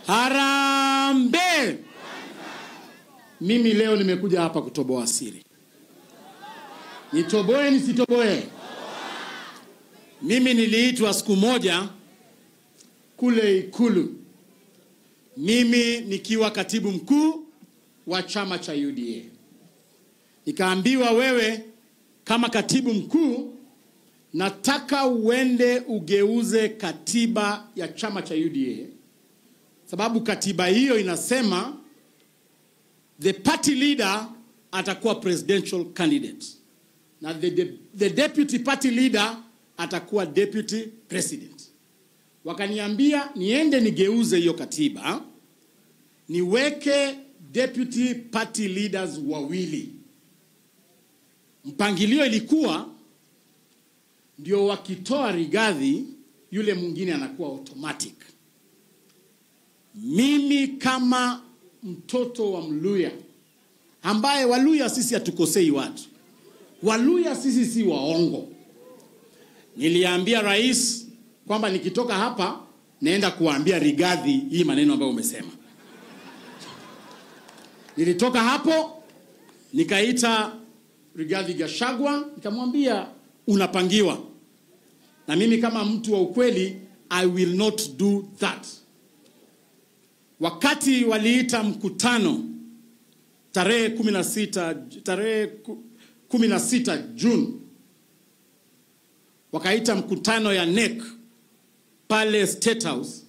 Harambe! Mimi leo nimekuja hapa kutoboa siri. Nitoboe nisitoboe? Mimi niliitwa siku moja kule Ikulu. Mimi nikiwa katibu mkuu wa chama cha UDA. Nikaambiwa, wewe kama katibu mkuu nataka uende ugeuze katiba ya chama cha UDA. Sababu katiba hiyo inasema the party leader atakuwa presidential candidate. Na the deputy party leader atakuwa deputy president. Wakaniambia niende nigeuze hiyo katiba, niweke deputy party leaders wawili. Mpangilio ilikuwa ndio wakitoa Rigathi, yule mwingine anakuwa automatic. Mimi kama mtoto wa Mluya, ambaye Waluya sisi hatukosei watu, Waluya sisi si waongo, niliambia rais kwamba nikitoka hapa naenda kuambia Rigathi hii maneno ambayo umesema. Nilitoka hapo nikaita Rigathi Gachagua, nikamwambia unapangiwa. Na mimi kama mtu wa ukweli, I will not do that. Wakati waliita mkutano tarehe 16 June, wakaita mkutano ya NEC pale State House,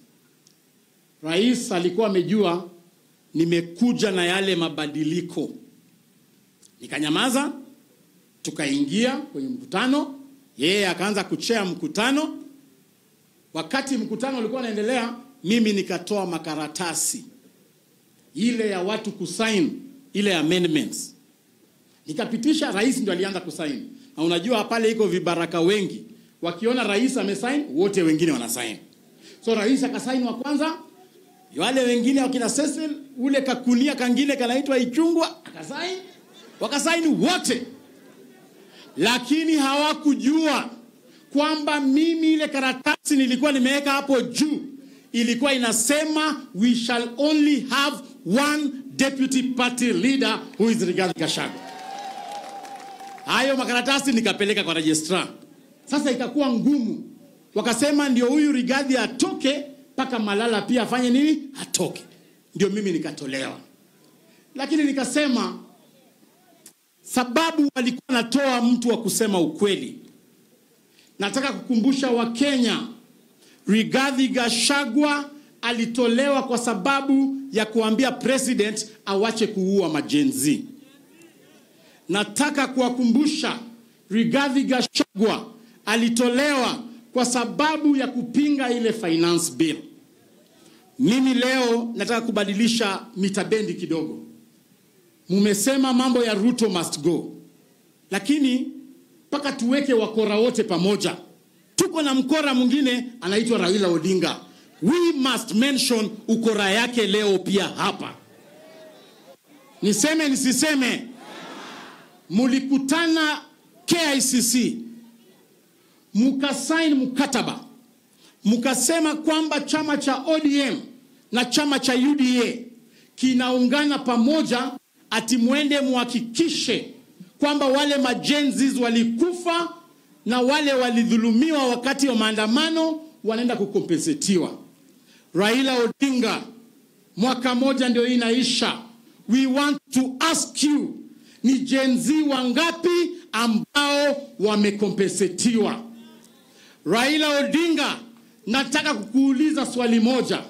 rais alikuwa amejua nimekuja na yale mabadiliko. Nikanyamaza, tukaingia kwenye mkutano, yeye akaanza kuchea mkutano. Wakati mkutano ulikuwa unaendelea, mimi nikatoa makaratasi ile ya watu kusign ile amendments. Nikapitisha, rais ndio alianza kusign. Na unajua pale iko vibaraka wengi, wakiona rais amesign, wote wengine wanasign. So rais akasign wa kwanza, wale wengine wakina Cecil, ule kakunia kangine kanaitwa Ichungwa akasign, wakasign wote. Lakini hawakujua kwamba mimi ile karatasi nilikuwa nimeweka hapo juu ilikuwa inasema we shall only have one deputy party leader who is Rigathi Gachagua. Hayo makaratasi nikapeleka kwa registrar. Sasa ikakuwa ngumu. Wakasema ndio huyu Rigathi atoke, paka Malala pia afanye nini? Atoke. Ndio mimi nikatolewa. Lakini nikasema sababu walikuwa natoa mtu wa kusema ukweli. Nataka kukumbusha Wakenya, Rigathi Gachagua alitolewa kwa sababu ya kuambia president awache kuua majenzi. Nataka kuwakumbusha, Rigathi Gachagua alitolewa kwa sababu ya kupinga ile finance bill. Mimi leo nataka kubadilisha mitabendi kidogo. Mumesema mambo ya Ruto must go, lakini paka tuweke wakora wote pamoja. Tuko na mkora mwingine anaitwa Raila Odinga. We must mention ukora yake leo pia hapa. Niseme nisiseme? Mulikutana KICC, mukasign mkataba, mukasema kwamba chama cha ODM na chama cha UDA kinaungana pamoja, ati muende muhakikishe kwamba wale majenzis walikufa na wale walidhulumiwa wakati wa maandamano wanaenda kukompensetiwa. Raila Odinga, mwaka moja ndio inaisha. We want to ask you, ni jenzi wangapi ambao wamekompensetiwa? Raila Odinga, nataka kukuuliza swali moja.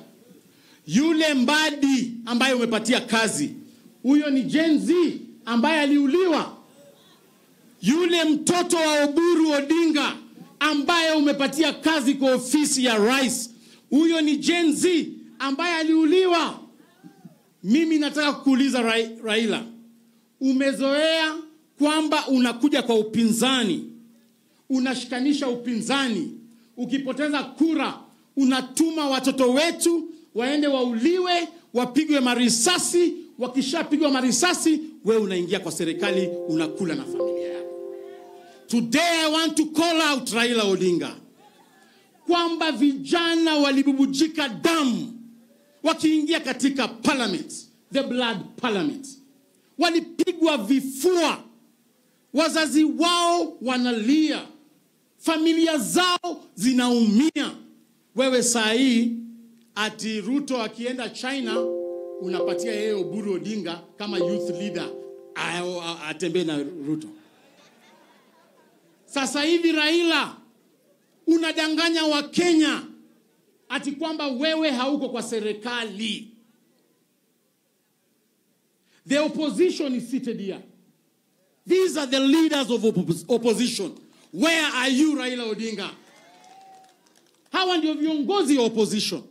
Yule Mbadi ambaye umepatia kazi, huyo ni jenzi ambaye aliuliwa? Yule mtoto wa Oburu Odinga ambaye umepatia kazi kwa ofisi ya rais, huyo ni jenzi ambaye aliuliwa? Mimi nataka kukuuliza Raila, umezoea kwamba unakuja kwa upinzani, unashikanisha upinzani, ukipoteza kura unatuma watoto wetu waende wauliwe, wapigwe marisasi, wakishapigwa marisasi wewe unaingia kwa serikali unakula na familia yako. Today I want to call out Raila Odinga kwamba vijana walibubujika damu wakiingia katika parliament, the blood parliament, walipigwa vifua, wazazi wao wanalia, familia zao zinaumia. Wewe saa hii ati Ruto akienda China unapatia yeye Oburu Odinga kama youth leader atembee na Ruto. Sasa hivi Raila unadanganya wa Kenya ati kwamba wewe hauko kwa serikali. The opposition is seated here. These are the leaders of opposition. Where are you, Raila Odinga? Hawa ndio viongozi wa opposition.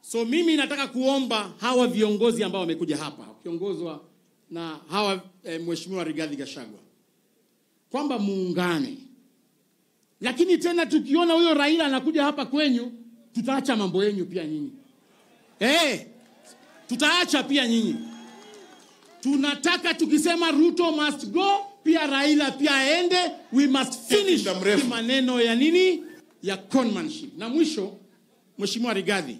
So mimi nataka kuomba hawa viongozi ambao wamekuja hapa, kiongozwa na hawa Mheshimiwa Rigathi Gachagua, kwamba muungane. Lakini tena tukiona huyo Raila anakuja hapa kwenyu, tutaacha mambo yenu pia nyinyi. Tutaacha pia nyinyi. Tunataka tukisema Ruto must go, pia Raila pia aende. We must finish maneno ya nini? Ya conmanship. Na mwisho, Mheshimiwa Rigathi,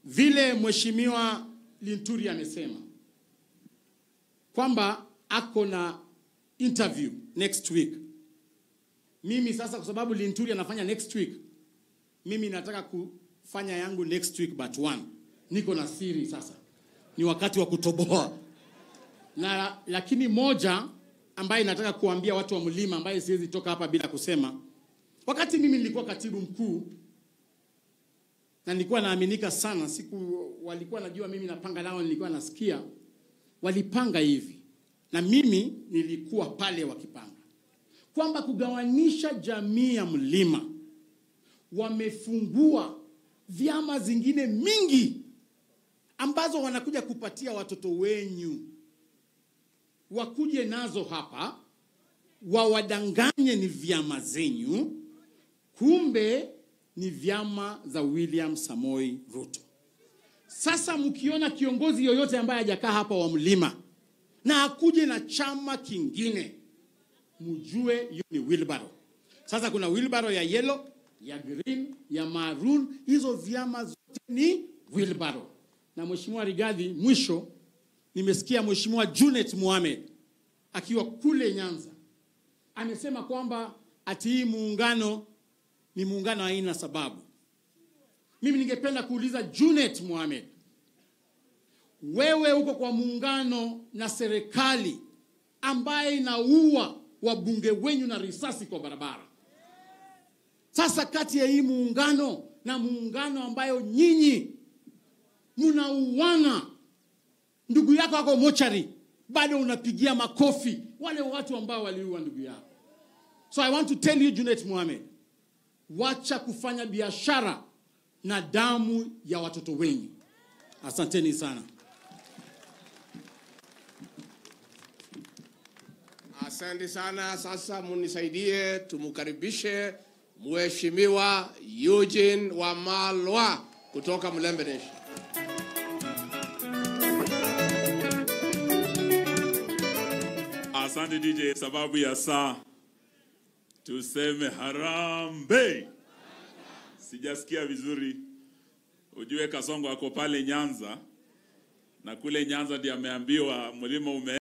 vile Mheshimiwa Linturi amesema kwamba ako na interview next week. Mimi sasa kwa sababu Linturi anafanya next week, mimi nataka kufanya yangu next week but one. Niko na siri sasa. Ni wakati wa kutoboa. Lakini moja ambaye nataka kuambia watu wa Mlima, ambaye siwezi toka hapa bila kusema. Wakati mimi nilikuwa katibu mkuu na nilikuwa naaminika sana, walikuwa najua mimi napanga nao, nilikuwa nasikia walipanga hivi, na mimi nilikuwa pale wakipanga kwamba kugawanisha jamii ya Mlima. Wamefungua vyama zingine mingi ambazo wanakuja kupatia watoto wenyu, wakuje nazo hapa, wawadanganye ni vyama zenyu, kumbe ni vyama za William Samoei Ruto. Sasa mkiona kiongozi yoyote ambaye hajakaa hapa wa Mlima na akuje na chama kingine, mjue hiyo ni wheelbarrow. Sasa kuna wheelbarrow ya yellow, ya green, ya maroon, hizo vyama zote ni wheelbarrow. Na Mheshimiwa Rigathi, mwisho nimesikia Mheshimiwa Junet Mohamed akiwa kule Nyanza amesema kwamba ati hii muungano ni muungano haina sababu. Mimi ningependa kuuliza Junet Mohamed, wewe uko kwa muungano na serikali ambaye inaua wabunge wenyu na risasi kwa barabara. Sasa kati ya hii muungano na muungano ambayo nyinyi mnauana, ndugu yako wako mochari, bado unapigia makofi wale watu ambao waliua ndugu yako. So I want to tell you, Junet Mohamed, wacha kufanya biashara na damu ya watoto wenyu. Asanteni sana. Asante sana. Sasa munisaidie tumukaribishe Mheshimiwa Eugene Wamalwa kutoka Mlembenesh. Asante DJ, sababu ya saa tuseme harambe. Sijasikia vizuri. Ujue Kasongo ako pale Nyanza, na kule Nyanza ndiye ameambiwa mlima ume